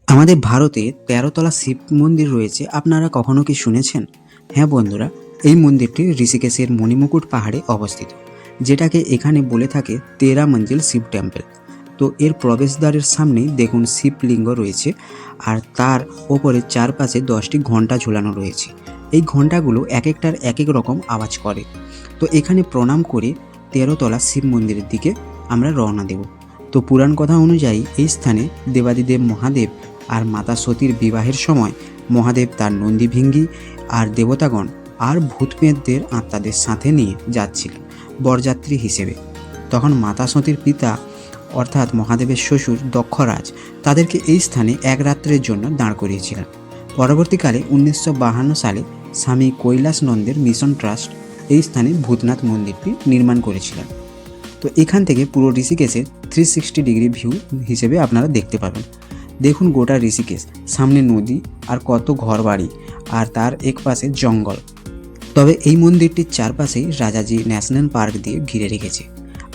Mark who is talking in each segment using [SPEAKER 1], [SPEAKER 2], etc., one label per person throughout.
[SPEAKER 1] আমাদের ভারতে ১৩তলা শিব মন্দির রয়েছে। আপনারা কখনো কি শুনেছেন? হ্যাঁ বন্ধুরা, এই মন্দিরটি ঋষিকেশের মণিমুকুট পাহাড়ে অবস্থিত, যেটাকে এখানে বলে থাকে ১৩ মঞ্জিল শিব টেম্পল। তো এর প্রবেশদ্বারের সামনেই দেখুন শিবলিঙ্গ রয়েছে, আর তার ওপরে চারপাশে ১০টি ঘণ্টা ঝুলানো রয়েছে। এই ঘণ্টাগুলো এক একটার এক এক রকম আওয়াজ করে। তো এখানে প্রণাম করে ১৩তলা শিব মন্দিরের দিকে আমরা রওনা দেব। তো পুরাণ কথা অনুযায়ী এই স্থানে দেবাদিদেব মহাদেব আর মাতা সতীর বিবাহের সময় মহাদেব তার নন্দীভিঙ্গি আর দেবতাগণ আর ভূতপ্রেতদের আত্মাদের সাথে নিয়ে যাচ্ছিলেন বরযাত্রী হিসেবে। তখন মাতা সতীর পিতা অর্থাৎ মহাদেবের শ্বশুর দক্ষরাজ তাদেরকে এই স্থানে এক রাত্রের জন্য দাঁড় করিয়েছিলেন। পরবর্তীকালে ১৯৫২ সালে স্বামী কৈলাস নন্দের মিশন ট্রাস্ট এই স্থানে ভূতনাথ মন্দিরটি নির্মাণ করেছিলেন। তো এখান থেকে পুরো ঋষিকেশের 360 ডিগ্রি ভিউ হিসেবে আপনারা দেখতে পাবেন। দেখুন গোটা ঋষিকেশ, সামনে নদী আর কত ঘরবাড়ি, আর তার এক পাশে জঙ্গল। তবে এই মন্দিরটির চারপাশেই রাজাজি ন্যাশনাল পার্ক দিয়ে ঘিরে রেখেছে।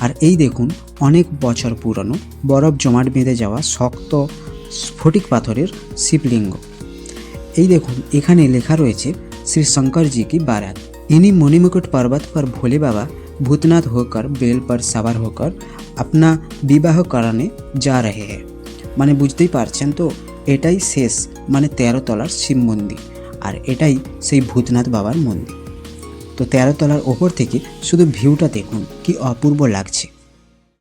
[SPEAKER 1] আর এই দেখুন অনেক বছর পুরনো বরফ জমাট বেঁধে যাওয়া শক্ত স্ফটিক পাথরের শিবলিঙ্গ। এই দেখুন এখানে লেখা রয়েছে শ্রী शंकर जी की बारात। इन्हीं मणिमुकुट पर्वत पर भोले बाबा भूतनाथ होकर बेल पर सवार होकर अपना विवाह कराने जा रहे हैं। মানে বুঝতেই পারছেন তো, এটাই শেষ মানে ১৩ তলার শিব মন্দির, আর এটাই সেই ভূতনাথ বাবার মন্দির। তো ১৩ তলার ওপর থেকে শুধু ভিউটা দেখুন কি অপূর্ব লাগছে।